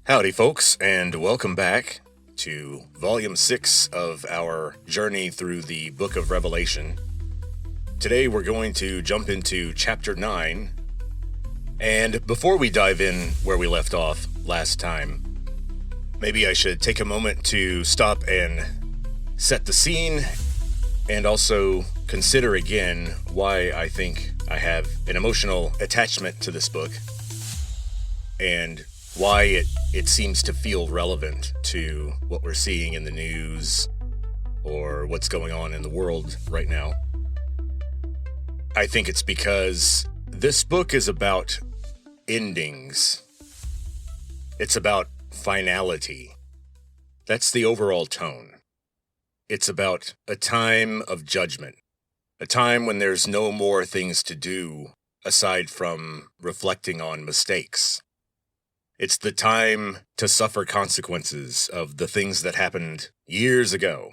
Howdy, folks, and welcome back to Volume 6 of our journey through the Book of Revelation. Today we're going to jump into Chapter 9, and before we dive in where we left off last time, maybe I should take a moment to stop and set the scene, and also consider again why I think I have an emotional attachment to this book, and why it seems to feel relevant to what we're seeing in the news or what's going on in the world right now. I think it's because this book is about endings. It's about finality. That's the overall tone. It's about a time of judgment, a time when there's no more things to do aside from reflecting on mistakes. It's the time to suffer consequences of the things that happened years ago.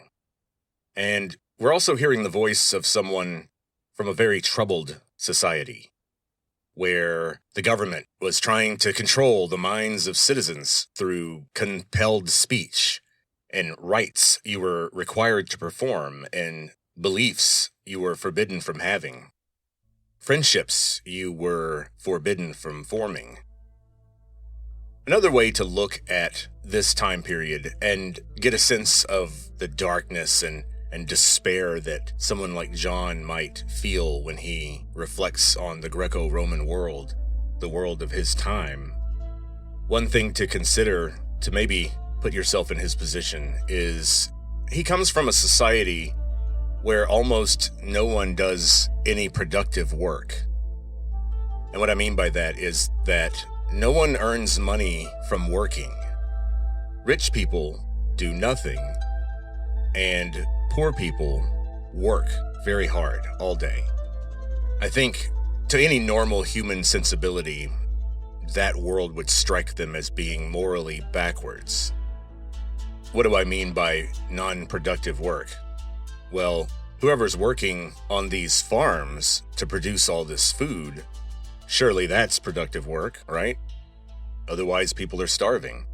And we're also hearing the voice of someone from a very troubled society, where the government was trying to control the minds of citizens through compelled speech and rights you were required to perform and beliefs you were forbidden from having, friendships you were forbidden from forming. Another way to look at this time period and get a sense of the darkness and despair that someone like John might feel when he reflects on the Greco-Roman world, the world of his time. One thing to consider, to maybe put yourself in his position, is he comes from a society where almost no one does any productive work. And what I mean by that is that no one earns money from working. Rich people do nothing, and poor people work very hard all day. I think to any normal human sensibility, that world would strike them as being morally backwards. What do I mean by non-productive work? Well, whoever's working on these farms to produce all this food, surely that's productive work, right? Otherwise, people are starving.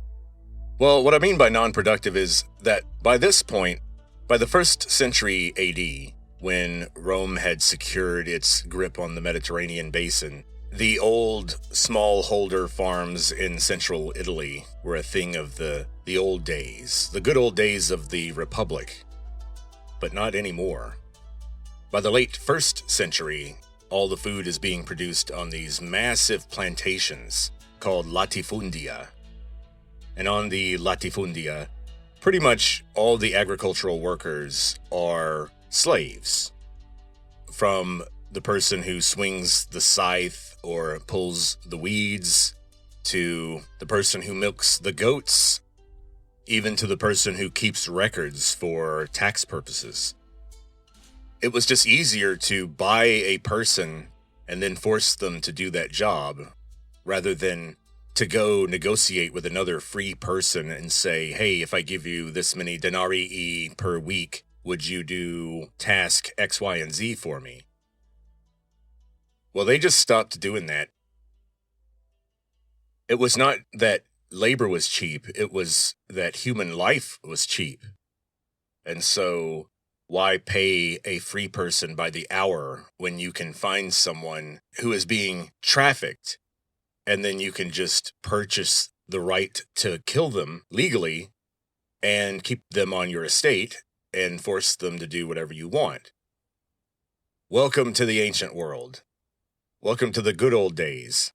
Well, what I mean by non-productive is that by this point, by the 1st century AD, when Rome had secured its grip on the Mediterranean basin, the old smallholder farms in central Italy were a thing of the old days, the good old days of the Republic, but not anymore. By the late 1st century, all the food is being produced on these massive plantations called latifundia. And on the latifundia, pretty much all the agricultural workers are slaves. From the person who swings the scythe or pulls the weeds, to the person who milks the goats, even to the person who keeps records for tax purposes. It was just easier to buy a person and then force them to do that job, rather than to go negotiate with another free person and say, hey, if I give you this many denarii per week, would you do task X, Y, and Z for me? Well, they just stopped doing that. It was not that labor was cheap, it was that human life was cheap. And so why pay a free person by the hour when you can find someone who is being trafficked, and then you can just purchase the right to kill them legally and keep them on your estate and force them to do whatever you want? Welcome to the ancient world. Welcome to the good old days.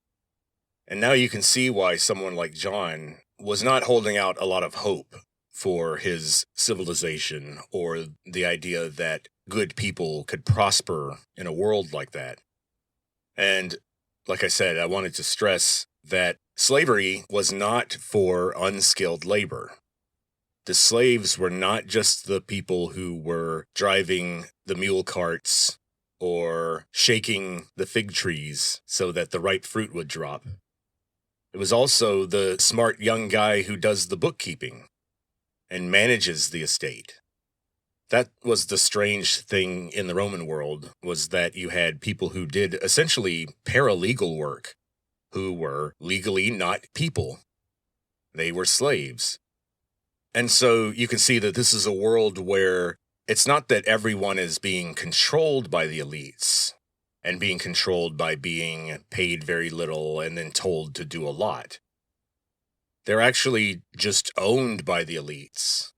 And now you can see why someone like John was not holding out a lot of hope for his civilization, or the idea that good people could prosper in a world like that. And like I said, I wanted to stress that slavery was not for unskilled labor. The slaves were not just the people who were driving the mule carts or shaking the fig trees so that the ripe fruit would drop. It was also the smart young guy who does the bookkeeping and manages the estate. That was the strange thing in the Roman world, was that you had people who did essentially paralegal work, who were legally not people. They were slaves. And so you can see that this is a world where it's not that everyone is being controlled by the elites and being controlled by being paid very little and then told to do a lot. They're actually just owned by the elites.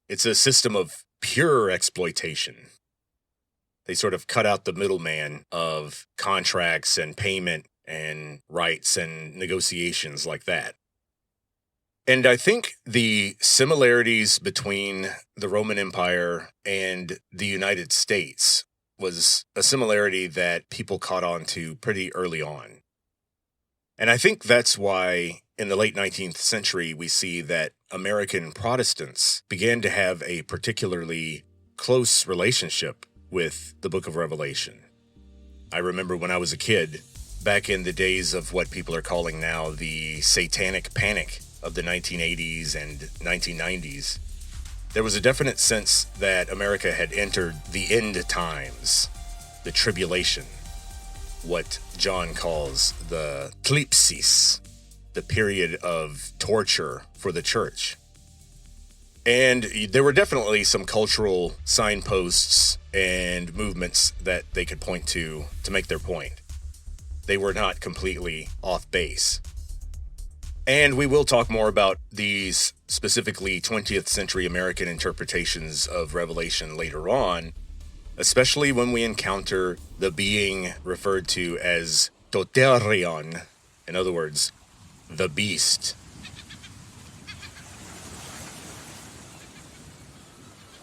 It's a system of pure exploitation. They sort of cut out the middleman of contracts and payment and rights and negotiations like that. And I think the similarities between the Roman Empire and the United States was a similarity that people caught on to pretty early on. And I think that's why in the late 19th century we see that American Protestants began to have a particularly close relationship with the Book of Revelation. I remember when I was a kid, back in the days of what people are calling now the Satanic Panic of the 1980s and 1990s, there was a definite sense that America had entered the end times, the tribulation, what John calls the thlipsis, the period of torture for the church. And there were definitely some cultural signposts and movements that they could point to make their point. They were not completely off base. And we will talk more about these specifically 20th century American interpretations of Revelation later on, especially when we encounter the being referred to as Toterion, in other words, the beast.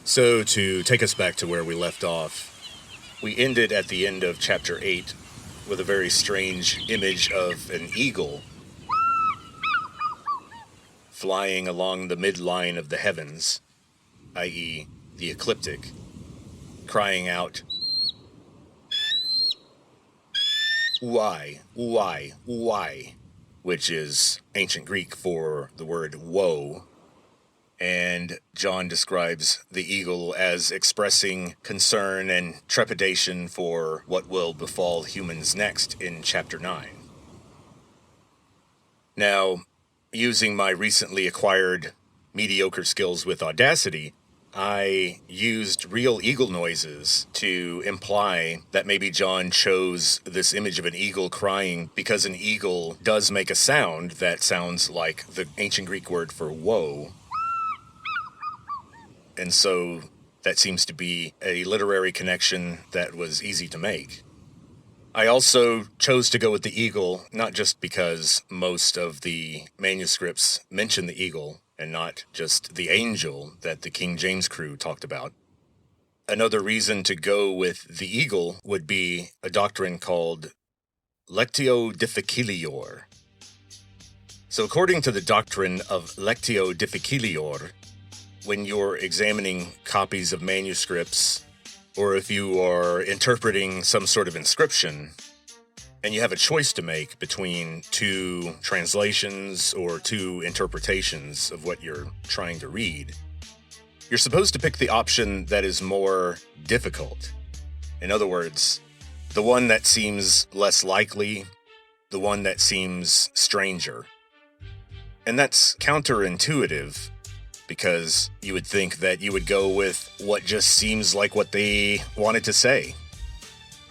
So to take us back to where we left off, we ended at the end of chapter 8 with a very strange image of an eagle flying along the midline of the heavens, i.e. the ecliptic, crying out, "Uai, uai, uai," which is ancient Greek for the word woe. And John describes the eagle as expressing concern and trepidation for what will befall humans next in chapter 9. Now, using my recently acquired mediocre skills with Audacity, I used real eagle noises to imply that maybe John chose this image of an eagle crying because an eagle does make a sound that sounds like the ancient Greek word for woe. And so that seems to be a literary connection that was easy to make. I also chose to go with the eagle, not just because most of the manuscripts mention the eagle and not just the angel that the King James crew talked about. Another reason to go with the eagle would be a doctrine called Lectio Difficilior. So according to the doctrine of Lectio Difficilior, when you're examining copies of manuscripts, or if you are interpreting some sort of inscription, and you have a choice to make between two translations or two interpretations of what you're trying to read, you're supposed to pick the option that is more difficult. In other words, the one that seems less likely, the one that seems stranger. And that's counterintuitive, because you would think that you would go with what just seems like what they wanted to say.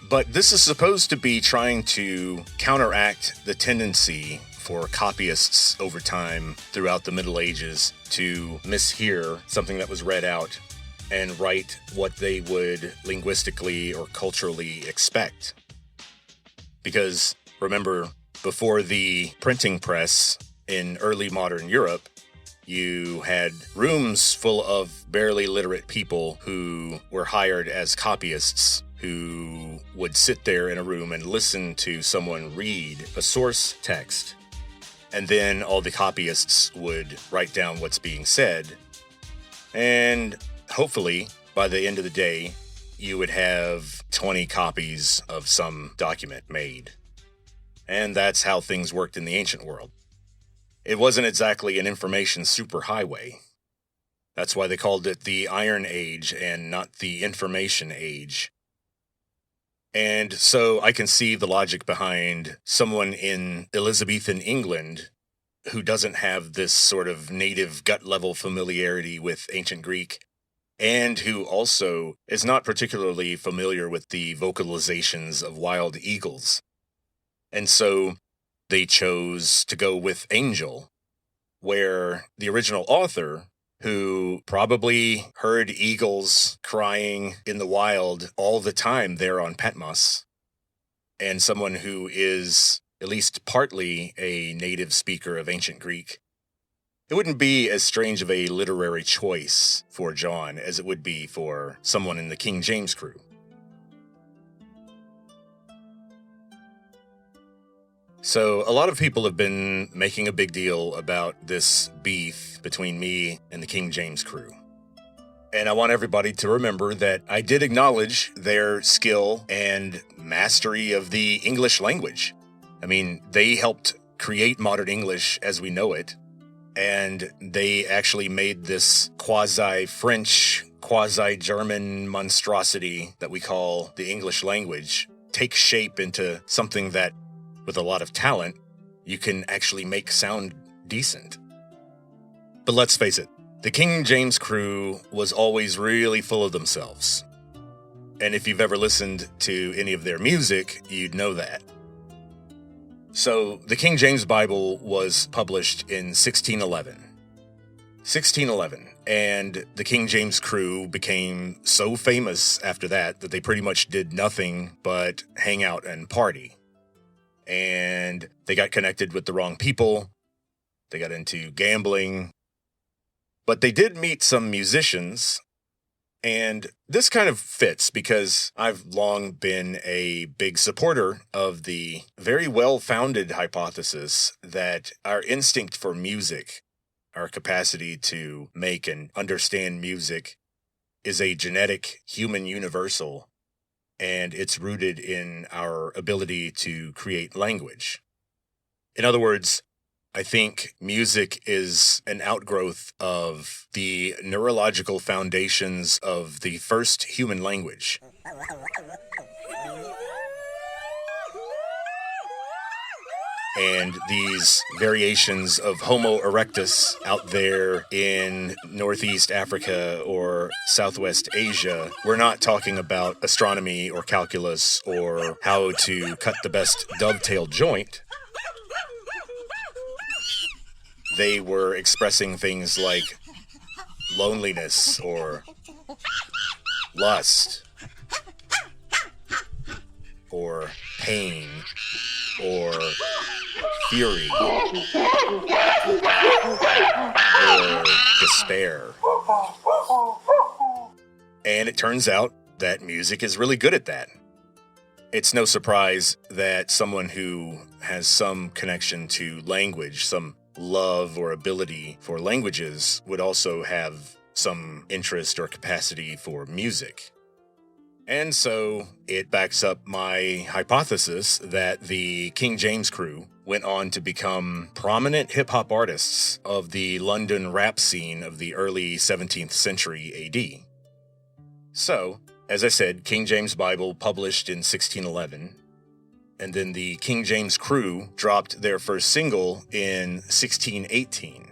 But this is supposed to be trying to counteract the tendency for copyists over time throughout the Middle Ages to mishear something that was read out and write what they would linguistically or culturally expect. Because remember, before the printing press in early modern Europe, you had rooms full of barely literate people who were hired as copyists, who would sit there in a room and listen to someone read a source text. And then all the copyists would write down what's being said. And hopefully, by the end of the day, you would have 20 copies of some document made. And that's how things worked in the ancient world. It wasn't exactly an information superhighway. That's why they called it the Iron Age and not the Information Age. And so I can see the logic behind someone in Elizabethan England who doesn't have this sort of native gut level familiarity with ancient Greek, and who also is not particularly familiar with the vocalizations of wild eagles. And so they chose to go with Angel, where the original author, who probably heard eagles crying in the wild all the time there on Patmos, and someone who is at least partly a native speaker of ancient Greek, it wouldn't be as strange of a literary choice for John as it would be for someone in the King James crew. So, a lot of people have been making a big deal about this beef between me and the King James crew. And I want everybody to remember that I did acknowledge their skill and mastery of the English language. I mean, they helped create modern English as we know it, and they actually made this quasi-French, quasi-German monstrosity that we call the English language take shape into something that, with a lot of talent, you can actually make sound decent. But let's face it, the King James crew was always really full of themselves. And if you've ever listened to any of their music, you'd know that. So, the King James Bible was published in 1611. 1611, and the King James crew became so famous after that they pretty much did nothing but hang out and party. And they got connected with the wrong people. They got into gambling. But they did meet some musicians. And this kind of fits because I've long been a big supporter of the very well-founded hypothesis that our instinct for music, our capacity to make and understand music, is a genetic human universal, and it's rooted in our ability to create language. In other words, I think music is an outgrowth of the neurological foundations of the first human language. And these variations of Homo erectus out there in Northeast Africa or Southwest Asia, we're not talking about astronomy or calculus or how to cut the best dovetail joint. They were expressing things like loneliness or lust or pain or fury or despair. And it turns out that music is really good at that. It's no surprise that someone who has some connection to language, some love or ability for languages, would also have some interest or capacity for music. And so it backs up my hypothesis that the King James crew went on to become prominent hip-hop artists of the London rap scene of the early 17th century AD. So, as I said, King James Bible published in 1611, and then the King James crew dropped their first single in 1618.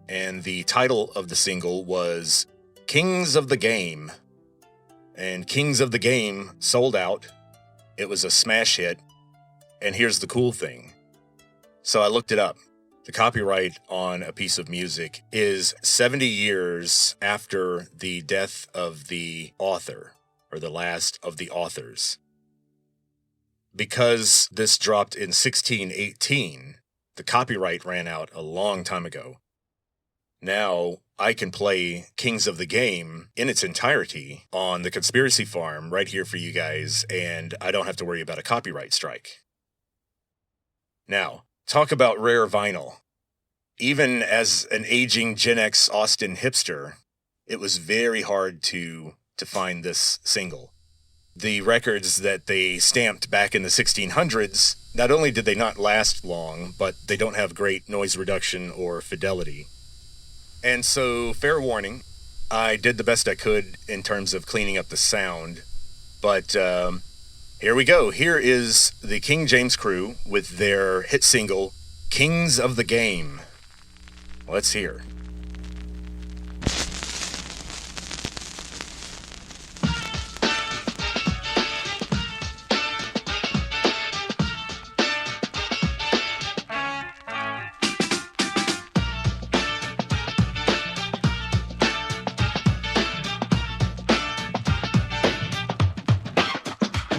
And the title of the single was Kings of the Game. And Kings of the Game sold out. It was a smash hit. And here's the cool thing. So I looked it up. The copyright on a piece of music is 70 years after the death of the author, or the last of the authors. Because this dropped in 1618, the copyright ran out a long time ago. Now, I can play Kings of the Game in its entirety on the Conspiracy Farm right here for you guys, and I don't have to worry about a copyright strike. Now, talk about rare vinyl. Even as an aging Gen X Austin hipster, it was very hard to find this single. The records that they stamped back in the 1600s, not only did they not last long, but they don't have great noise reduction or fidelity. And so, fair warning, I did the best I could in terms of cleaning up the sound. But here we go. Here is the King James crew with their hit single, Kings of the Game. Let's hear.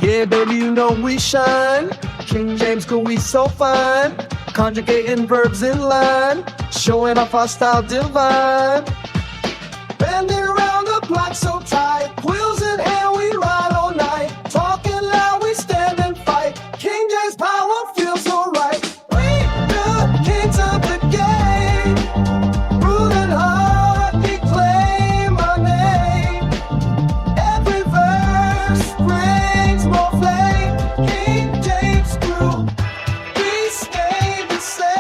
Yeah, baby, you know we shine. King James, cool, we so fine. Conjugating verbs in line, showing off our style divine. Bending around the block so tight, wheels in hand, we ride all night. Talking loud, we stand and fight. King James power feels so right. We the kings of the game, ruling hard, we claim our name. Every verse brings more flame. King James crew, we stay the same.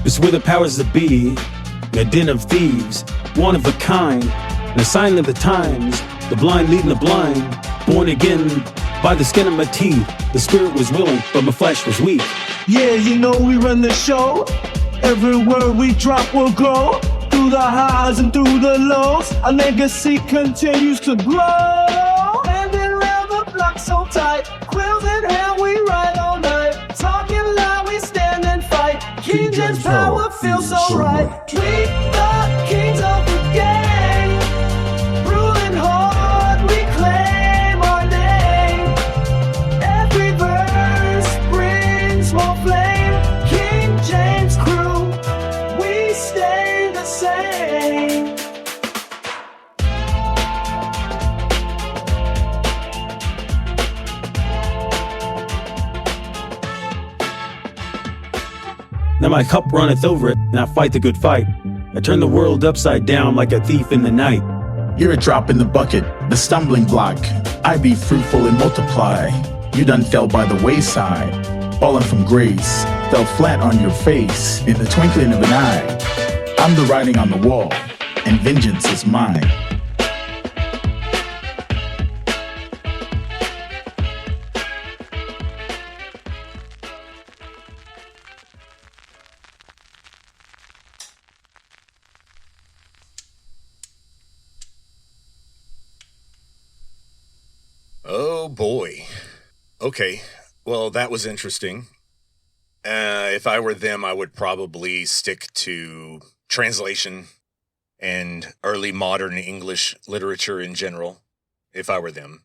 It's where the powers that be, a den of thieves, one of a kind, and a sign of the times, the blind leading the blind, born again by the skin of my teeth. The spirit was willing, but my flesh was weak. Yeah, you know we run the show. Every word we drop will grow. Through the highs and through the lows, our legacy continues to grow. Standing around the block so tight, quills in hand, we ride all night. Talking loud, we stand and fight. King James power feels so right. We the kings of the game, ruling hard, we claim our name. Every verse brings more flame. King James crew, we stay the same. Now my cup runneth over, and I fight the good fight. I turn the world upside down like a thief in the night. You're a drop in the bucket, the stumbling block. I be fruitful and multiply. You done fell by the wayside, fallen from grace, fell flat on your face in the twinkling of an eye. I'm the writing on the wall, and vengeance is mine. Oh boy. Okay, well, that was interesting. If I were them, I would probably stick to translation and early modern English literature in general, if I were them.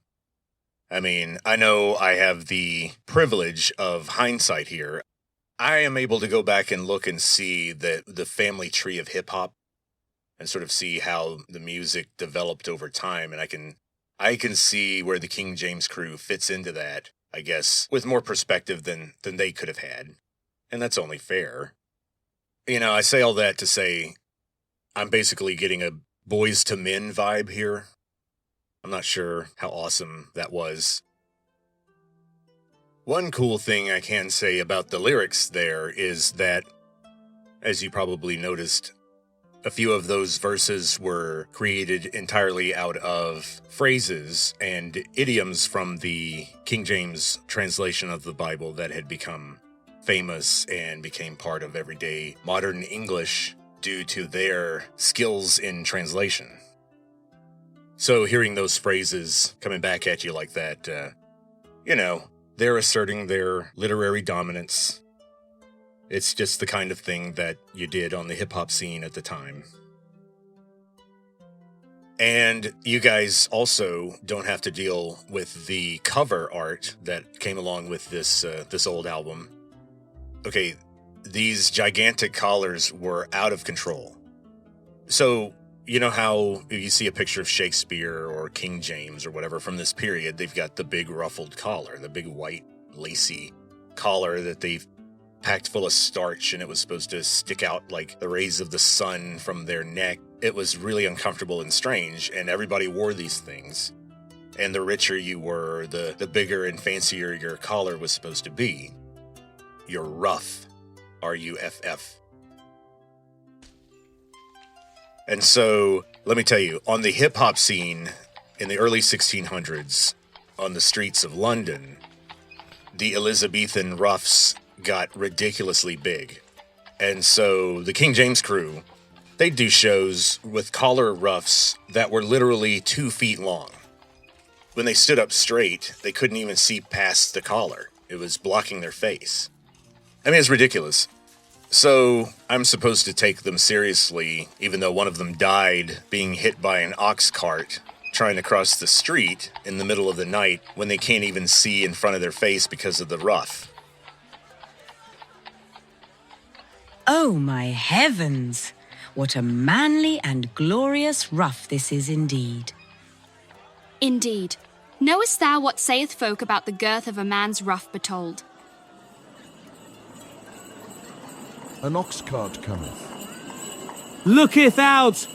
I mean, I know I have the privilege of hindsight here. I am able to go back and look and see the family tree of hip-hop and sort of see how the music developed over time, and I can see where the King James crew fits into that, I guess, with more perspective than they could have had. And that's only fair. You know, I say all that to say I'm basically getting a Boys to Men vibe here. I'm not sure how awesome that was. One cool thing I can say about the lyrics there is that, as you probably noticed, a few of those verses were created entirely out of phrases and idioms from the King James translation of the Bible that had become famous and became part of everyday modern English due to their skills in translation. So hearing those phrases coming back at you like that, they're asserting their literary dominance. It's just the kind of thing that you did on the hip-hop scene at the time. And you guys also don't have to deal with the cover art that came along with this old album. Okay, these gigantic collars were out of control. So, you know how you see a picture of Shakespeare or King James or whatever from this period, they've got the big ruffled collar, the big white lacy collar that they've packed full of starch, and it was supposed to stick out like the rays of the sun from their neck. It was really uncomfortable and strange, and everybody wore these things. And the richer you were, the bigger and fancier your collar was supposed to be. You're rough. RUFF. And so, let me tell you, on the hip-hop scene in the early 1600s, on the streets of London, the Elizabethan roughs got ridiculously big. And so, the King James crew, they'd do shows with collar ruffs that were literally 2 feet long. When they stood up straight, they couldn't even see past the collar. It was blocking their face. I mean, it's ridiculous. So, I'm supposed to take them seriously, even though one of them died being hit by an ox cart trying to cross the street in the middle of the night when they can't even see in front of their face because of the ruff. Oh, my heavens! What a manly and glorious ruff this is indeed. Indeed. Knowest thou what saith folk about the girth of a man's ruff betold? An ox cart cometh. Looketh out!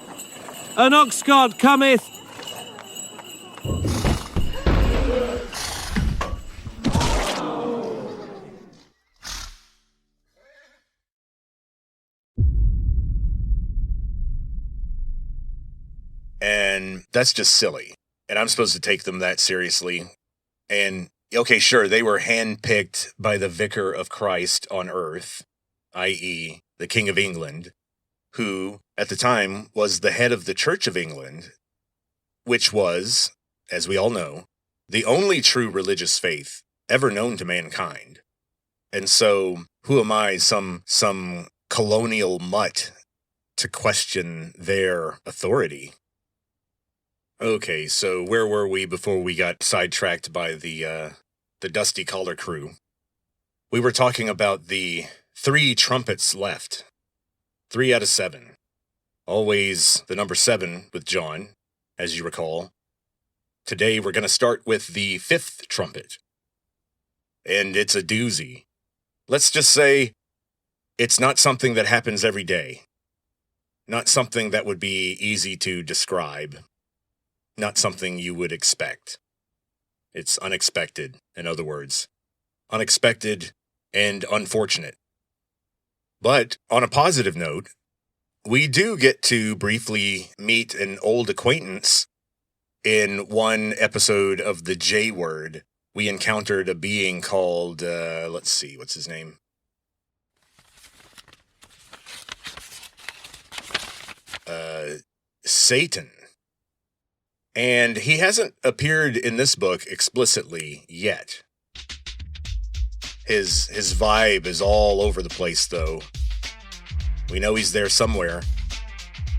An ox cart cometh! And that's just silly. And I'm supposed to take them that seriously. And, okay, sure, they were handpicked by the Vicar of Christ on earth, i.e., the King of England, who, at the time, was the head of the Church of England, which was, as we all know, the only true religious faith ever known to mankind. And so, who am I, some colonial mutt, to question their authority? Okay, so where were we before we got sidetracked by the Dusty Collar crew? We were talking about the 3 trumpets left. 3 out of 7. Always the number 7 with John, as you recall. Today we're going to start with the 5th trumpet. And it's a doozy. Let's just say it's not something that happens every day. Not something that would be easy to describe. Not something you would expect. It's unexpected, in other words. Unexpected and unfortunate. But on a positive note, we do get to briefly meet an old acquaintance. In one episode of the J Word, we encountered a being called, let's see, what's his name? Satan. And he hasn't appeared in this book explicitly yet. His vibe is all over the place, though. We know he's there somewhere.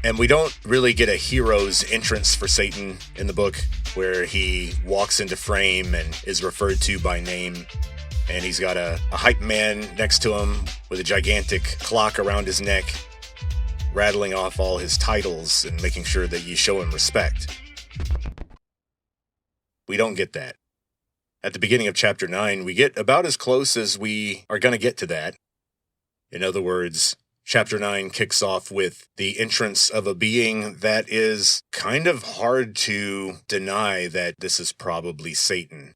And we don't really get a hero's entrance for Satan in the book, where he walks into frame and is referred to by name. And he's got a hype man next to him with a gigantic clock around his neck, rattling off all his titles and making sure that you show him respect. We don't get that. At the beginning of chapter 9, we get about as close as we are going to get to that. In other words, chapter 9 kicks off with the entrance of a being that is kind of hard to deny that this is probably Satan.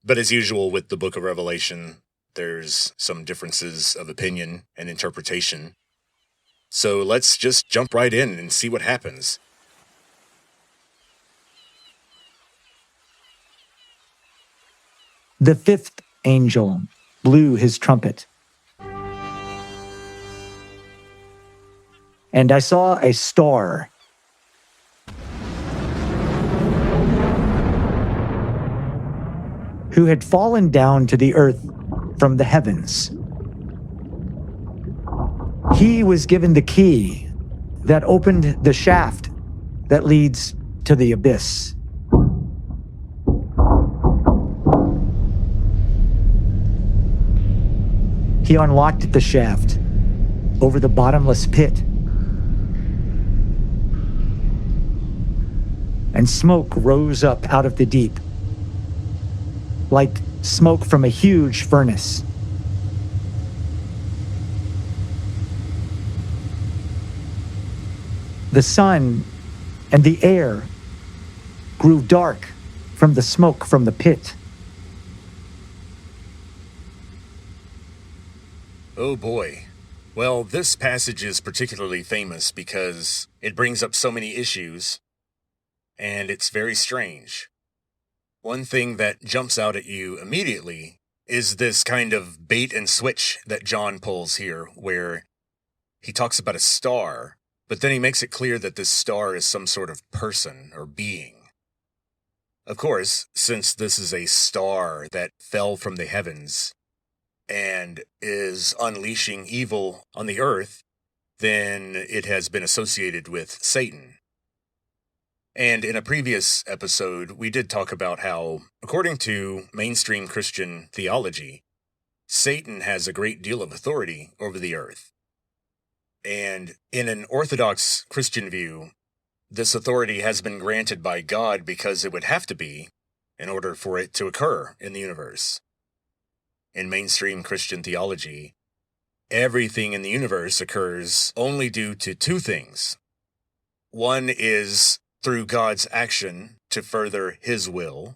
But as usual with the book of Revelation, there's some differences of opinion and interpretation. So let's just jump right in and see what happens. The 5th angel blew his trumpet. And I saw a star. Who had fallen down to the earth from the heavens. He was given the key that opened the shaft that leads to the abyss. He unlocked the shaft over the bottomless pit. And smoke rose up out of the deep, like smoke from a huge furnace. The sun and the air grew dark from the smoke from the pit. Oh boy. Well, this passage is particularly famous because it brings up so many issues, and it's very strange. One thing that jumps out at you immediately is this kind of bait and switch that John pulls here, where he talks about a star, but then he makes it clear that this star is some sort of person or being. Of course, since this is a star that fell from the heavens and is unleashing evil on the earth, then it has been associated with Satan. And in a previous episode, we did talk about how, according to mainstream Christian theology, Satan has a great deal of authority over the earth. And in an Orthodox Christian view, this authority has been granted by God because it would have to be in order for it to occur in the universe. In mainstream Christian theology, everything in the universe occurs only due to two things. One is through God's action to further His will,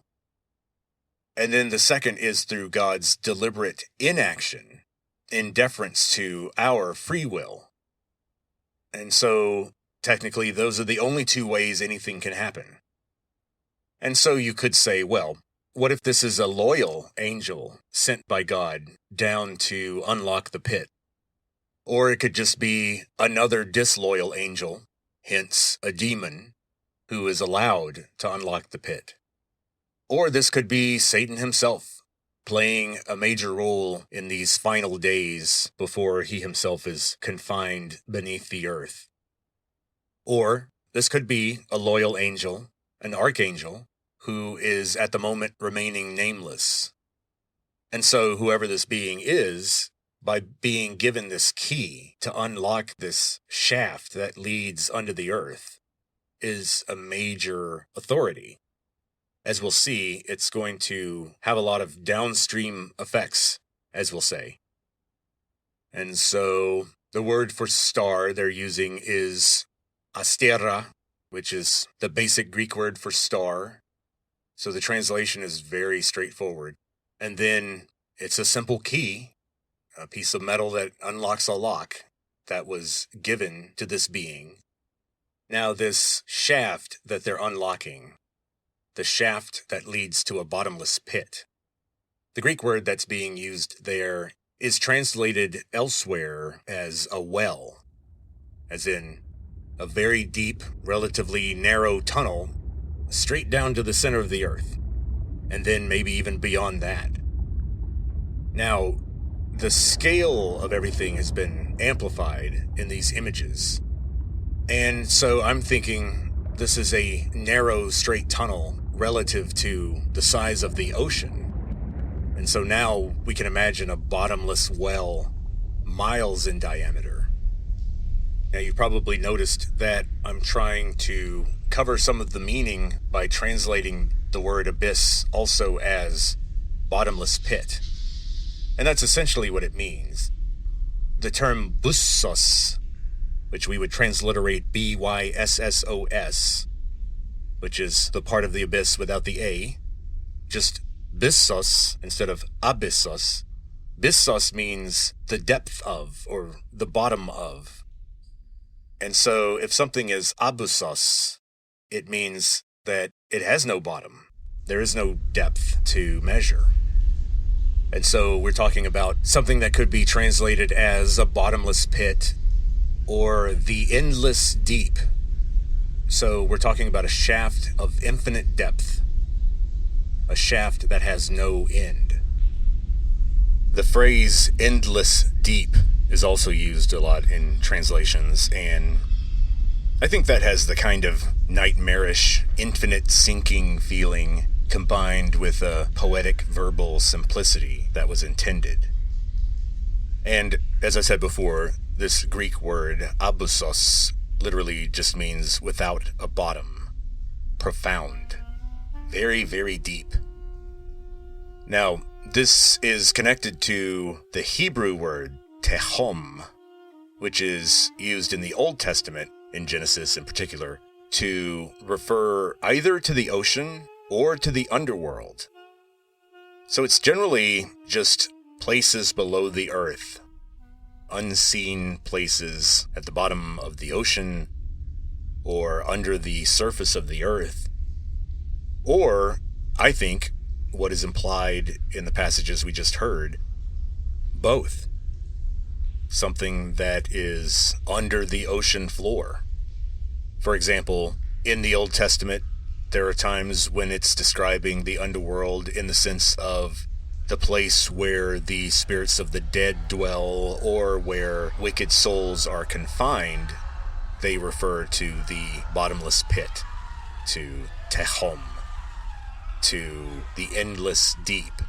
and then the second is through God's deliberate inaction in deference to our free will. And so, technically, those are the only two ways anything can happen. And so you could say, well, what if this is a loyal angel sent by God down to unlock the pit? Or it could just be another disloyal angel, hence a demon, who is allowed to unlock the pit. Or this could be Satan himself, playing a major role in these final days before he himself is confined beneath the earth. Or this could be a loyal angel, an archangel, who is at the moment remaining nameless. And so whoever this being is, by being given this key to unlock this shaft that leads under the earth, is a major authority. As we'll see, it's going to have a lot of downstream effects, as we'll say. And so the word for star they're using is astera, which is the basic Greek word for star. So the translation is very straightforward. And then it's a simple key, a piece of metal that unlocks a lock that was given to this being. Now this shaft that they're unlocking, the shaft that leads to a bottomless pit, the Greek word that's being used there is translated elsewhere as a well, as in a very deep, relatively narrow tunnel straight down to the center of the earth, and then maybe even beyond that. Now, the scale of everything has been amplified in these images, and so I'm thinking this is a narrow, straight tunnel relative to the size of the ocean. And so now we can imagine a bottomless well miles in diameter. Now you've probably noticed that I'm trying to cover some of the meaning by translating the word abyss also as bottomless pit. And that's essentially what it means. The term byssos, which we would transliterate B-Y-S-S-O-S, which is the part of the abyss without the A, just byssos instead of abyssos. Byssos means the depth of, or the bottom of. And so if something is abyssos, it means that it has no bottom. There is no depth to measure. And so we're talking about something that could be translated as a bottomless pit or the endless deep. So we're talking about a shaft of infinite depth, a shaft that has no end. The phrase endless deep is also used a lot in translations, and I think that has the kind of nightmarish, infinite sinking feeling combined with a poetic verbal simplicity that was intended. And as I said before, this Greek word abyssos literally just means without a bottom, profound, very, very deep. Now, this is connected to the Hebrew word tehom, which is used in the Old Testament, in Genesis in particular, to refer either to the ocean or to the underworld. So it's generally just places below the earth. unseen places at the bottom of the ocean or under the surface of the earth. Or, I think, what is implied in the passages we just heard, both. Something that is under the ocean floor. For example, in the Old Testament, there are times when it's describing the underworld in the sense of the place where the spirits of the dead dwell or where wicked souls are confined. They refer to the bottomless pit, to Tehom, to the endless deep.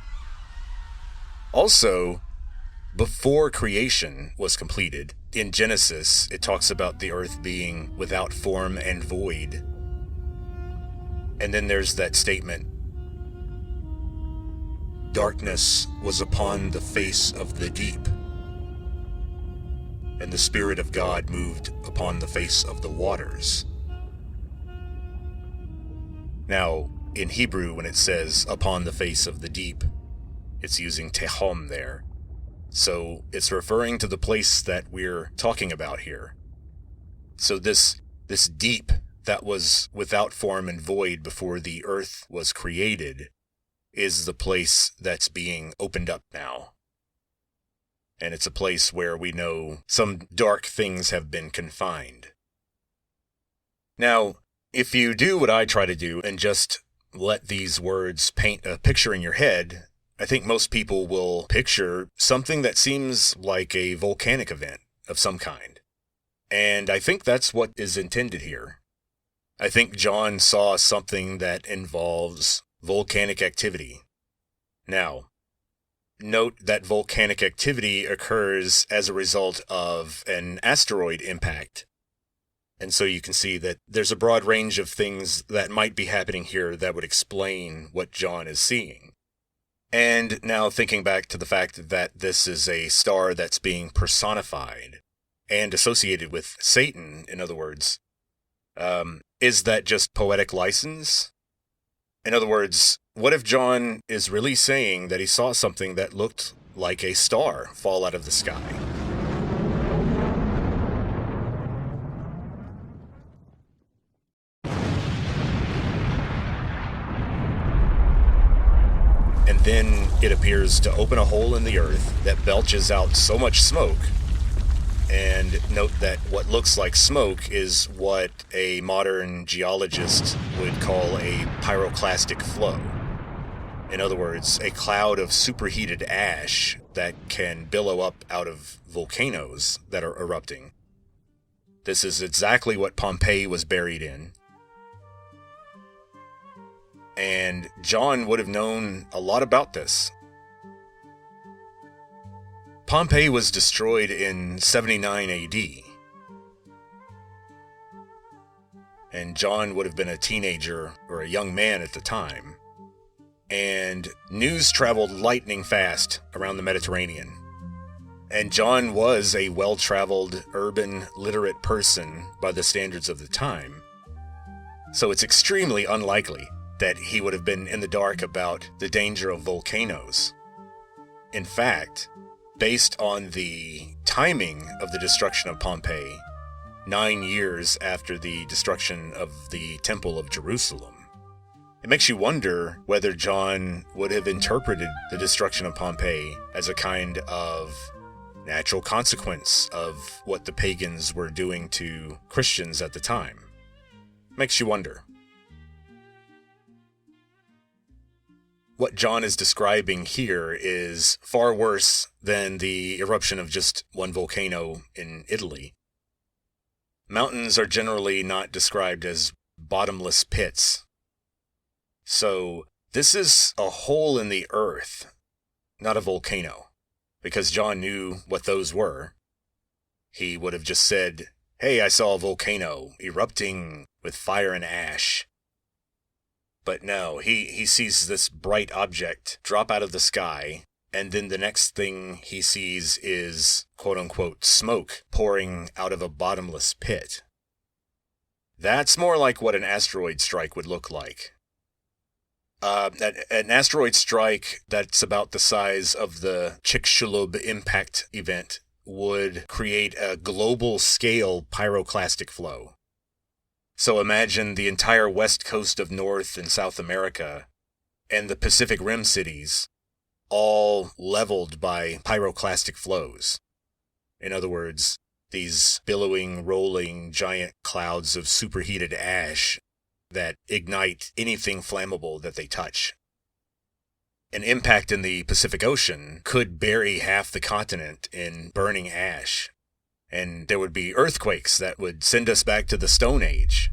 Also, before creation was completed, in Genesis, it talks about the earth being without form and void. And then there's that statement, darkness was upon the face of the deep, and the Spirit of God moved upon the face of the waters. Now, in Hebrew, when it says upon the face of the deep, it's using tehom there. So it's referring to the place that we're talking about here. So this deep that was without form and void before the earth was created is the place that's being opened up now. And it's a place where we know some dark things have been confined. Now, if you do what I try to do and just let these words paint a picture in your head, I think most people will picture something that seems like a volcanic event of some kind. And I think that's what is intended here. I think John saw something that involves volcanic activity. Now, note that volcanic activity occurs as a result of an asteroid impact. And so you can see that there's a broad range of things that might be happening here that would explain what John is seeing. And now thinking back to the fact that this is a star that's being personified and associated with Satan, in other words, is that just poetic license? In other words, what if John is really saying that he saw something that looked like a star fall out of the sky? And then it appears to open a hole in the earth that belches out so much smoke. And note that what looks like smoke is what a modern geologist would call a pyroclastic flow. In other words, a cloud of superheated ash that can billow up out of volcanoes that are erupting. This is exactly what Pompeii was buried in. And John would have known a lot about this. Pompeii was destroyed in 79 AD. And John would have been a teenager or a young man at the time. And news traveled lightning fast around the Mediterranean. And John was a well-traveled, urban, literate person by the standards of the time. So it's extremely unlikely that he would have been in the dark about the danger of volcanoes. In fact, based on the timing of the destruction of Pompeii, 9 years after the destruction of the Temple of Jerusalem, it makes you wonder whether John would have interpreted the destruction of Pompeii as a kind of natural consequence of what the pagans were doing to Christians at the time. Makes you wonder. What John is describing here is far worse than the eruption of just one volcano in Italy. Mountains are generally not described as bottomless pits. So this is a hole in the earth, not a volcano, because John knew what those were. He would have just said, "Hey, I saw a volcano erupting with fire and ash." But no, he sees this bright object drop out of the sky, and then the next thing he sees is, quote-unquote, smoke pouring out of a bottomless pit. That's more like what an asteroid strike would look like. An asteroid strike that's about the size of the Chicxulub impact event would create a global scale pyroclastic flow. So imagine the entire west coast of North and South America and the Pacific Rim cities all leveled by pyroclastic flows. In other words, these billowing, rolling, giant clouds of superheated ash that ignite anything flammable that they touch. An impact in the Pacific Ocean could bury half the continent in burning ash, and there would be earthquakes that would send us back to the Stone Age.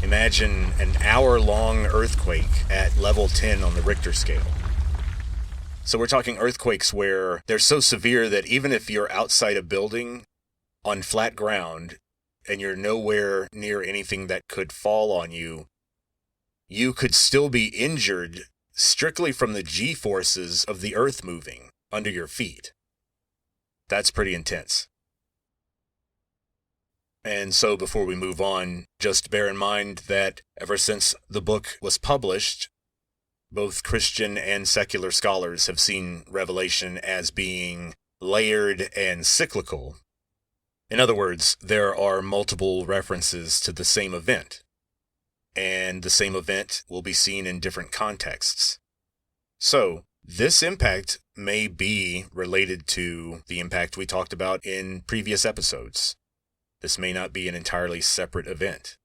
Imagine an hour-long earthquake at level 10 on the Richter scale. So we're talking earthquakes where they're so severe that even if you're outside a building on flat ground and you're nowhere near anything that could fall on you, you could still be injured strictly from the G-forces of the earth moving under your feet. That's pretty intense. And so before we move on, just bear in mind that ever since the book was published, both Christian and secular scholars have seen Revelation as being layered and cyclical. In other words, there are multiple references to the same event, and the same event will be seen in different contexts. So, this impact may be related to the impact we talked about in previous episodes. This may not be an entirely separate event.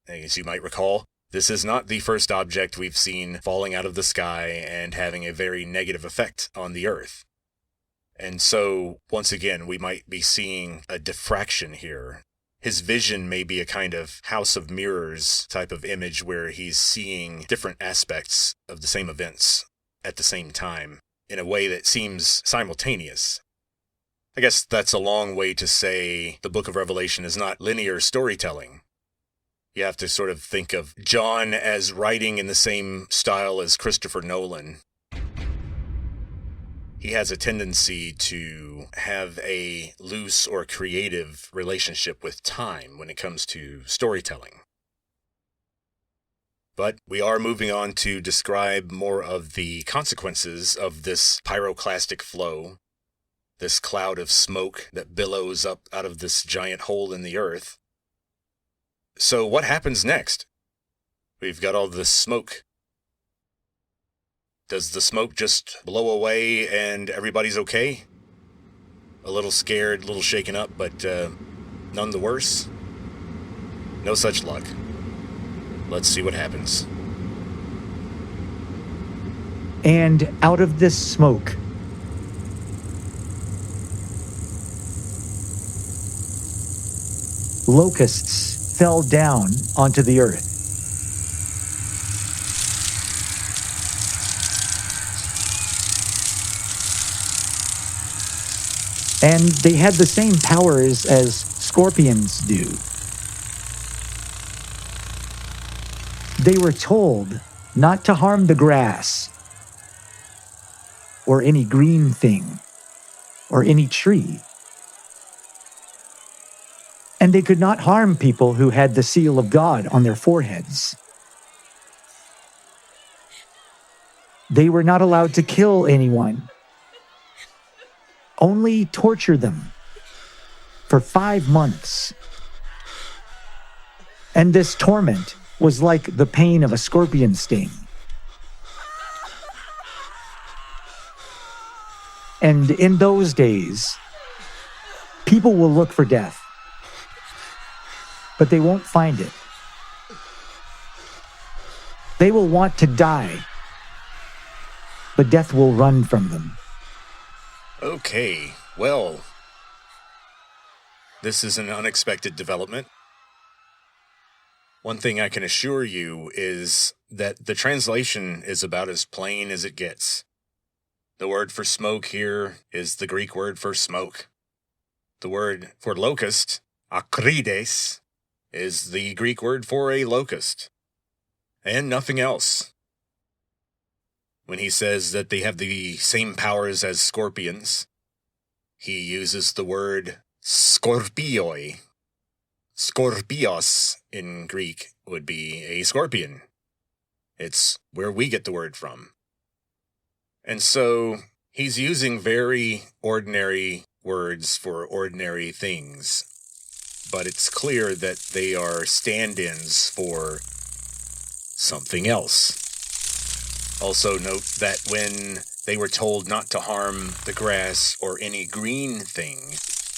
As you might recall, this is not the first object we've seen falling out of the sky and having a very negative effect on the Earth. And so, once again, we might be seeing a diffraction here. His vision may be a kind of house of mirrors type of image where he's seeing different aspects of the same events at the same time in a way that seems simultaneous. I guess that's a long way to say the book of Revelation is not linear storytelling. You have to sort of think of John as writing in the same style as Christopher Nolan. He has a tendency to have a loose or creative relationship with time when it comes to storytelling. But we are moving on to describe more of the consequences of this pyroclastic flow, this cloud of smoke that billows up out of this giant hole in the earth. So what happens next? We've got all this smoke. Does the smoke just blow away and everybody's okay? A little scared, a little shaken up, but none the worse? No such luck. Let's see what happens. And out of this smoke, locusts fell down onto the earth. And they had the same powers as scorpions do. They were told not to harm the grass, or any green thing, or any tree. And they could not harm people who had the seal of God on their foreheads. They were not allowed to kill anyone, only torture them for 5 months. And this torment was like the pain of a scorpion sting. And in those days, people will look for death, but they won't find it. They will want to die, but death will run from them. Okay, well, this is an unexpected development. One thing I can assure you is that the translation is about as plain as it gets. The word for smoke here is the Greek word for smoke. The word for locust, akrides, is the Greek word for a locust, and nothing else. When he says that they have the same powers as scorpions, he uses the word skorpioi. Skorpios in Greek would be a scorpion. It's where we get the word from. And so He's using very ordinary words for ordinary things, but it's clear that they are stand-ins for something else. Also note that when they were told not to harm the grass or any green thing,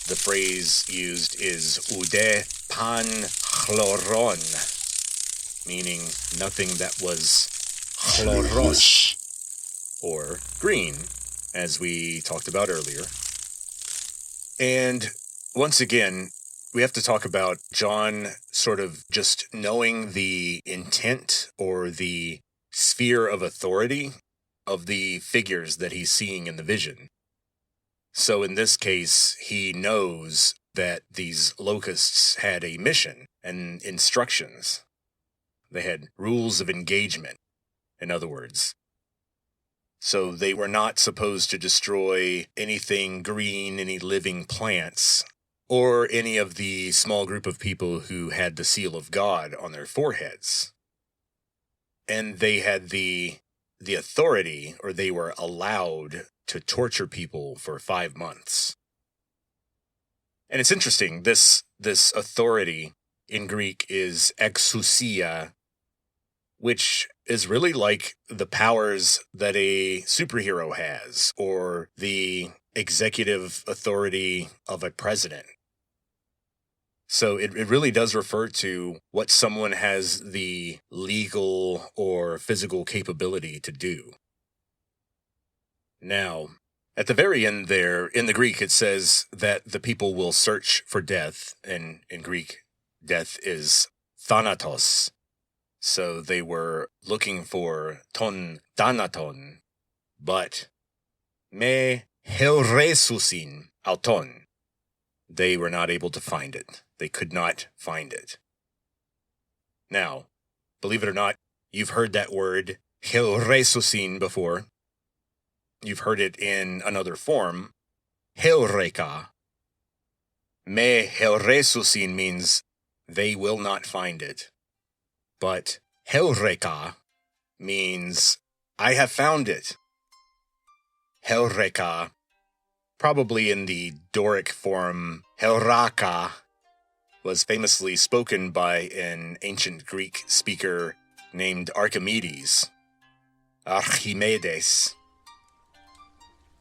the phrase used is ude pan chloron, meaning nothing that was chloros, or green, as we talked about earlier. And once again, we have to talk about John sort of just knowing the intent or the sphere of authority of the figures that he's seeing in the vision. So in this case, he knows that these locusts had a mission and instructions. They had rules of engagement, in other words. So they were not supposed to destroy anything green, any living plants, or any of the small group of people who had the seal of God on their foreheads. And they had the authority, or they were allowed to torture people for 5 months. And it's interesting, this authority in Greek is exousia, which is really like the powers that a superhero has, or the executive authority of a president. So it really does refer to what someone has the legal or physical capability to do. Now, at the very end there, in the Greek, it says that the people will search for death, and in Greek, death is thanatos. So they were looking for ton thanaton, but me heuresusin auton. They were not able to find it. They could not find it. Now, believe it or not, you've heard that word heuresusin before. You've heard it in another form, heureka. Me heuresusin means they will not find it. But heureka means I have found it. Heureka, probably in the Doric form heuraka, was famously spoken by an ancient Greek speaker named Archimedes. Archimedes.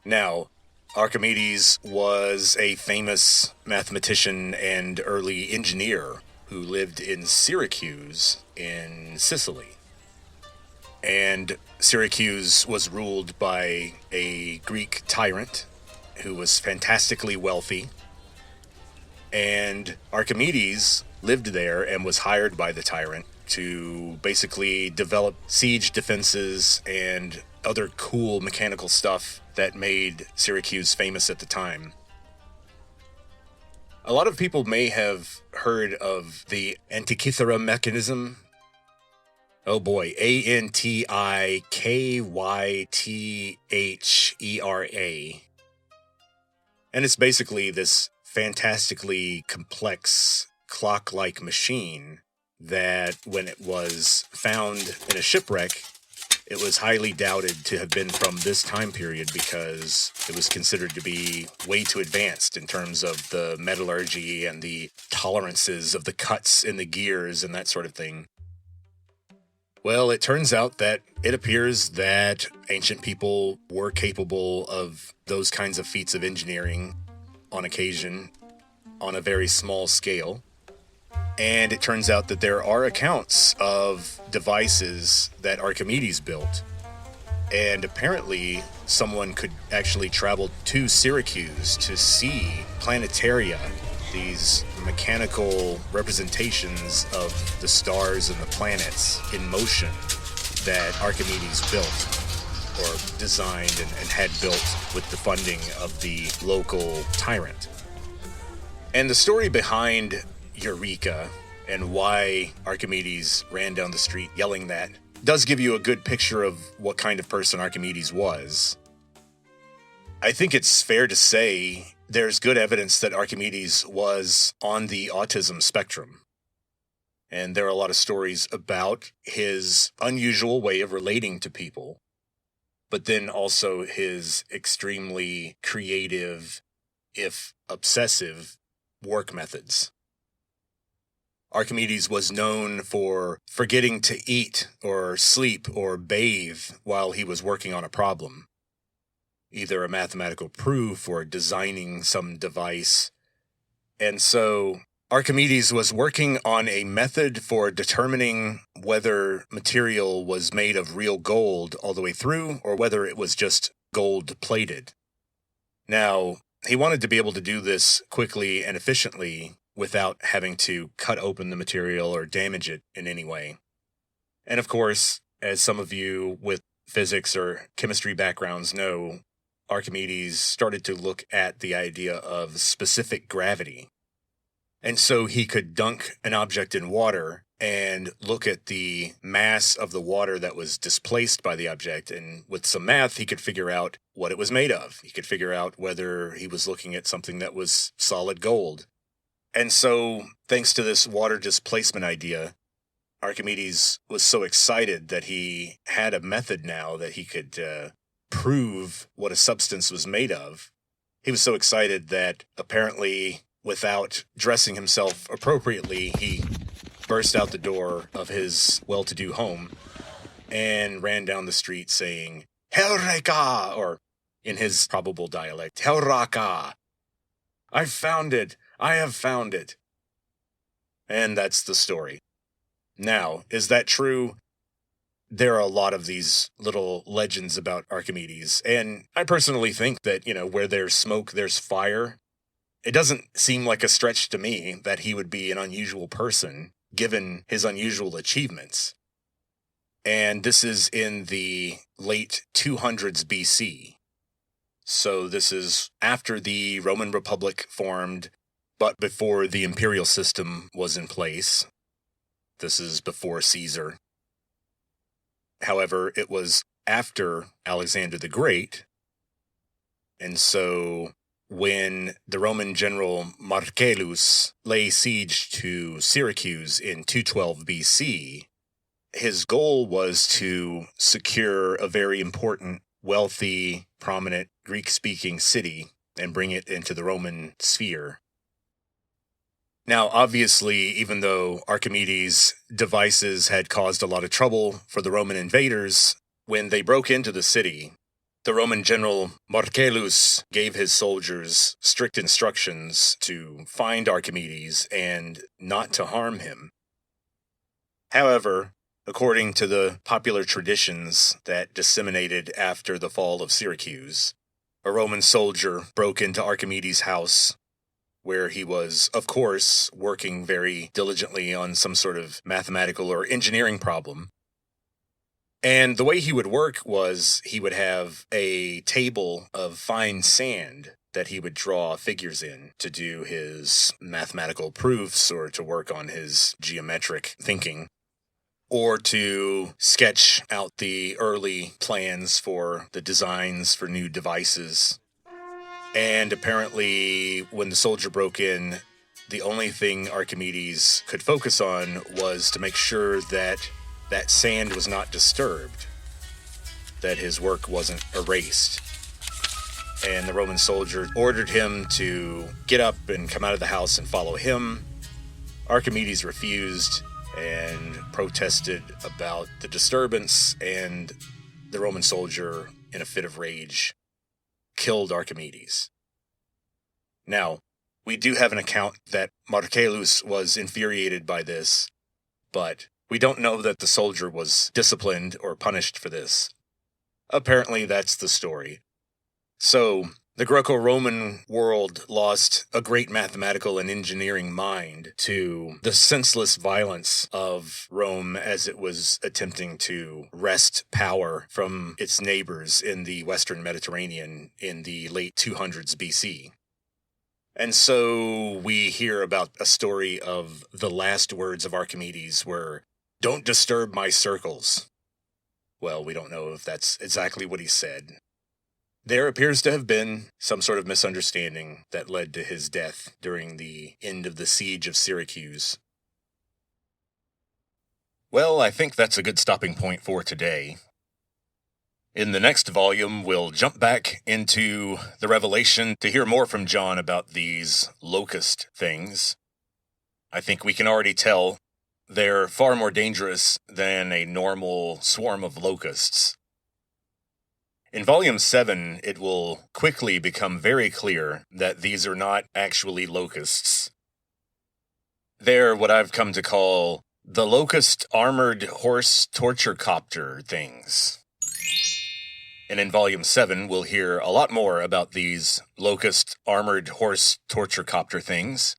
Now, Archimedes was a famous mathematician and early engineer who lived in Syracuse in Sicily. And Syracuse was ruled by a Greek tyrant who was fantastically wealthy. And Archimedes lived there and was hired by the tyrant to basically develop siege defenses and other cool mechanical stuff that made Syracuse famous at the time. A lot of people may have heard of the Antikythera mechanism. Oh boy, Antikythera. And it's basically this fantastically complex clock-like machine that, when it was found in a shipwreck, it was highly doubted to have been from this time period because it was considered to be way too advanced in terms of the metallurgy and the tolerances of the cuts in the gears and that sort of thing. Well, it turns out that it appears that ancient people were capable of those kinds of feats of engineering on occasion on a very small scale. And it turns out that there are accounts of devices that Archimedes built. And apparently someone could actually travel to Syracuse to see planetaria, these mechanical representations of the stars and the planets in motion that Archimedes built or designed and had built with the funding of the local tyrant. And the story behind Eureka and why Archimedes ran down the street yelling that does give you a good picture of what kind of person Archimedes was. I think it's fair to say there's good evidence that Archimedes was on the autism spectrum. And there are a lot of stories about his unusual way of relating to people. but then also his extremely creative, if obsessive, work methods. Archimedes was known for forgetting to eat or sleep or bathe while he was working on a problem, either a mathematical proof or designing some device. And so Archimedes was working on a method for determining whether material was made of real gold all the way through or whether it was just gold-plated. Now, he wanted to be able to do this quickly and efficiently without having to cut open the material or damage it in any way. And of course, as some of you with physics or chemistry backgrounds know, Archimedes started to look at the idea of specific gravity. And so he could dunk an object in water and look at the mass of the water that was displaced by the object, and with some math, he could figure out what it was made of. He could figure out whether he was looking at something that was solid gold. And so, thanks to this water displacement idea, Archimedes was so excited that he had a method now that he could prove what a substance was made of. He was so excited that apparently, without dressing himself appropriately, he burst out the door of his well-to-do home and ran down the street saying, "Heureka!" or in his probable dialect, "Heureka! I've found it! I have found it!" And that's the story. Now, is that true? There are a lot of these little legends about Archimedes, and I personally think that, where there's smoke, there's fire. It doesn't seem like a stretch to me that he would be an unusual person, given his unusual achievements. And this is in the late 200s BC. So this is after the Roman Republic formed, but before the imperial system was in place. This is before Caesar. However, it was after Alexander the Great. And so when the Roman general Marcellus lay siege to Syracuse in 212 BC, his goal was to secure a very important, wealthy, prominent Greek-speaking city and bring it into the Roman sphere. Now, obviously, even though Archimedes' devices had caused a lot of trouble for the Roman invaders, when they broke into the city, the Roman general Marcellus gave his soldiers strict instructions to find Archimedes and not to harm him. However, according to the popular traditions that disseminated after the fall of Syracuse, a Roman soldier broke into Archimedes' house, where he was, of course, working very diligently on some sort of mathematical or engineering problem. And the way he would work was he would have a table of fine sand that he would draw figures in to do his mathematical proofs or to work on his geometric thinking, or to sketch out the early plans for the designs for new devices. And apparently, when the soldier broke in, the only thing Archimedes could focus on was to make sure that that sand was not disturbed, that his work wasn't erased. And the Roman soldier ordered him to get up and come out of the house and follow him. Archimedes refused and protested about the disturbance, and the Roman soldier, in a fit of rage, killed Archimedes. Now, we do have an account that Marcellus was infuriated by this, but we don't know that the soldier was disciplined or punished for this. Apparently, that's the story. So, the Greco-Roman world lost a great mathematical and engineering mind to the senseless violence of Rome as it was attempting to wrest power from its neighbors in the Western Mediterranean in the late 200s BC. And so we hear about a story of the last words of Archimedes were, "Don't disturb my circles." Well, we don't know if that's exactly what he said. There appears to have been some sort of misunderstanding that led to his death during the end of the siege of Syracuse. Well, I think that's a good stopping point for today. In the next volume, we'll jump back into the Revelation to hear more from John about these locust things. I think we can already tell they're far more dangerous than a normal swarm of locusts. In Volume 7, it will quickly become very clear that these are not actually locusts. They're what I've come to call the locust armored horse torture copter things. And in Volume 7, we'll hear a lot more about these locust armored horse torture copter things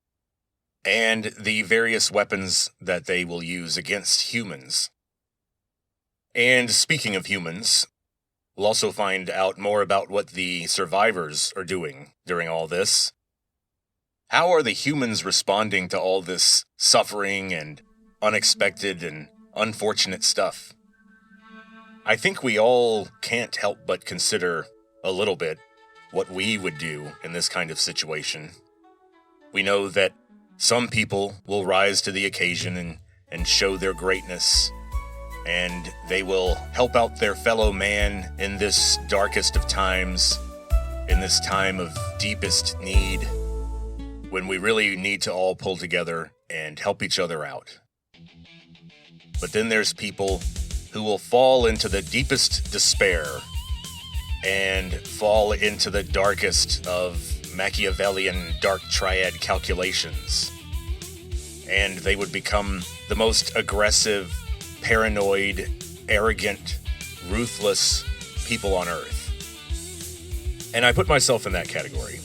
and the various weapons that they will use against humans. And speaking of humans, we'll also find out more about what the survivors are doing during all this. How are the humans responding to all this suffering and unexpected and unfortunate stuff? I think we all can't help but consider a little bit what we would do in this kind of situation. We know that some people will rise to the occasion and show their greatness, and they will help out their fellow man in this darkest of times, in this time of deepest need, when we really need to all pull together and help each other out. But then there's people who will fall into the deepest despair and fall into the darkest of Machiavellian dark triad calculations. And they would become the most aggressive, paranoid, arrogant, ruthless people on Earth. And I put myself in that category.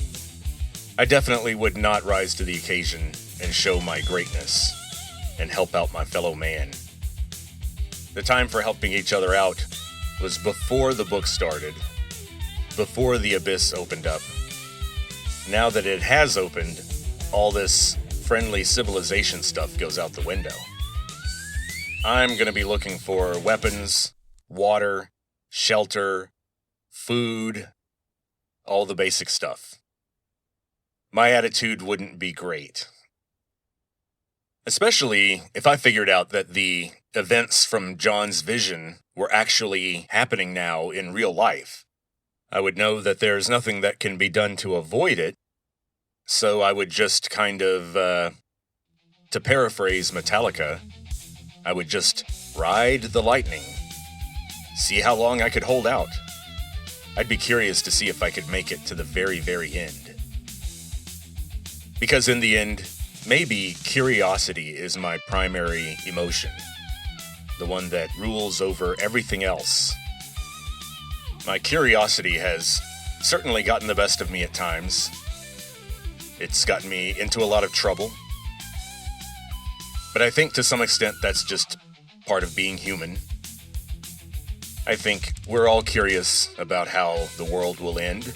I definitely would not rise to the occasion and show my greatness and help out my fellow man. The time for helping each other out was before the book started, before the abyss opened up. Now that it has opened, all this friendly civilization stuff goes out the window. I'm going to be looking for weapons, water, shelter, food, all the basic stuff. My attitude wouldn't be great. Especially if I figured out that the events from John's vision were actually happening now in real life. I would know that there's nothing that can be done to avoid it, so I would just kind of, to paraphrase Metallica, I would just ride the lightning, see how long I could hold out. I'd be curious to see if I could make it to the very, very end. Because in the end, maybe curiosity is my primary emotion, the one that rules over everything else. My curiosity has certainly gotten the best of me at times. It's gotten me into a lot of trouble. But I think to some extent that's just part of being human. I think we're all curious about how the world will end.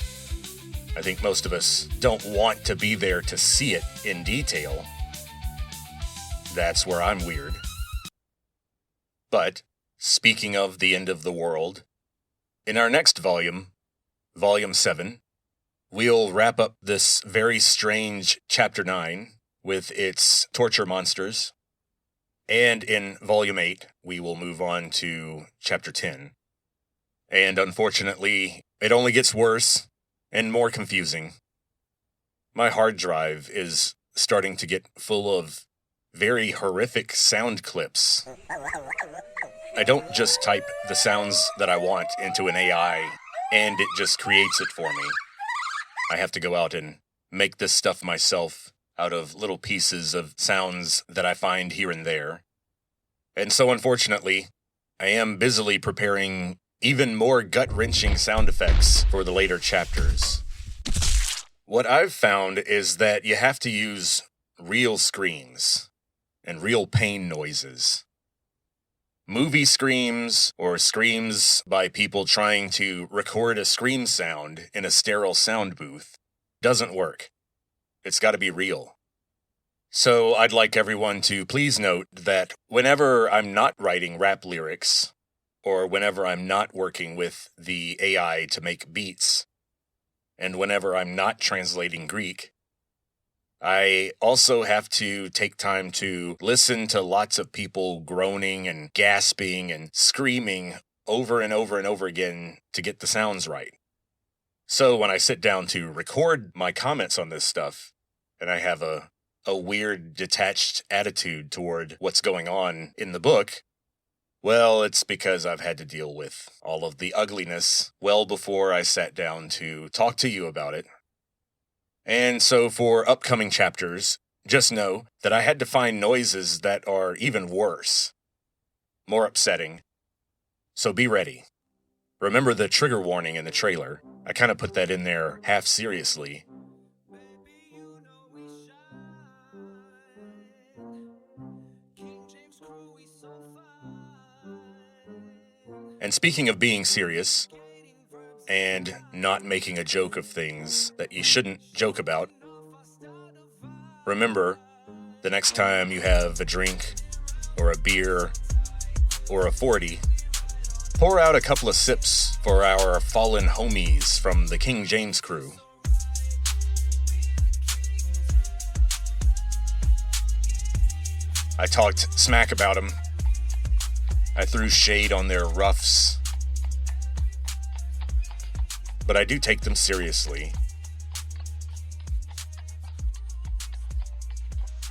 I think most of us don't want to be there to see it in detail. That's where I'm weird. But, speaking of the end of the world, in our next volume, Volume 7, we'll wrap up this very strange Chapter 9 with its torture monsters. And in Volume 8, we will move on to Chapter 10. And unfortunately, it only gets worse and more confusing. My hard drive is starting to get full of very horrific sound clips. I don't just type the sounds that I want into an AI and it just creates it for me. I have to go out and make this stuff myself out of little pieces of sounds that I find here and there. And so unfortunately, I am busily preparing even more gut-wrenching sound effects for the later chapters. What I've found is that you have to use real screams and real pain noises. Movie screams or screams by people trying to record a scream sound in a sterile sound booth doesn't work. It's got to be real. So I'd like everyone to please note that whenever I'm not writing rap lyrics, or whenever I'm not working with the AI to make beats, and whenever I'm not translating Greek, I also have to take time to listen to lots of people groaning and gasping and screaming over and over and over again to get the sounds right. So when I sit down to record my comments on this stuff, and I have a weird detached attitude toward what's going on in the book, well, it's because I've had to deal with all of the ugliness well before I sat down to talk to you about it. And so for upcoming chapters, just know that I had to find noises that are even worse, more upsetting. So be ready. Remember the trigger warning in the trailer. I kind of put that in there half seriously. And speaking of being serious, and not making a joke of things that you shouldn't joke about, remember, the next time you have a drink, or a beer, or a 40, pour out a couple of sips for our fallen homies from the King James crew. I talked smack about them. I threw shade on their roughs. But I do take them seriously.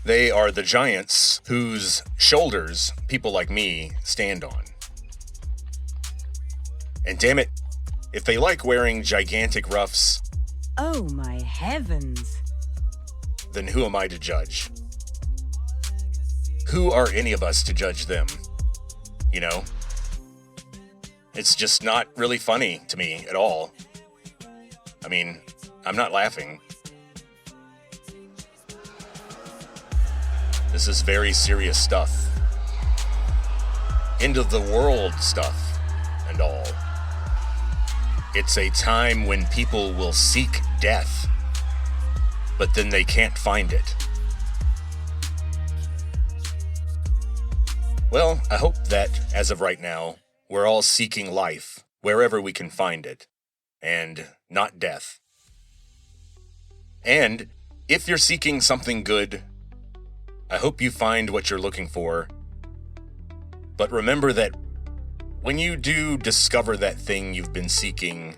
They are the giants whose shoulders people like me stand on. And damn it, if they like wearing gigantic ruffs, Oh my heavens. then who am I to judge? Who are any of us to judge them? You know? It's just not really funny to me at all. I mean, I'm not laughing. This is very serious stuff. End of the world stuff and all. It's a time when people will seek death, but then they can't find it. Well, I hope that, as of right now, we're all seeking life wherever we can find it, and not death. And if you're seeking something good, I hope you find what you're looking for. But remember that when you do discover that thing you've been seeking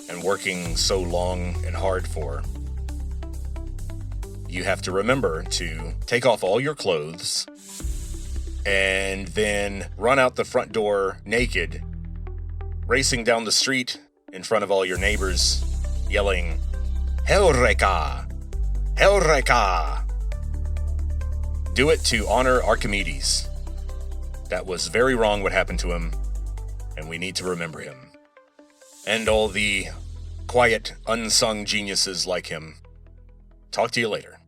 and working so long and hard for, you have to remember to take off all your clothes and then run out the front door naked, racing down the street in front of all your neighbors, yelling, Heureka! Heureka! Do it to honor Archimedes. That was very wrong what happened to him, and we need to remember him. And all the quiet, unsung geniuses like him. Talk to you later.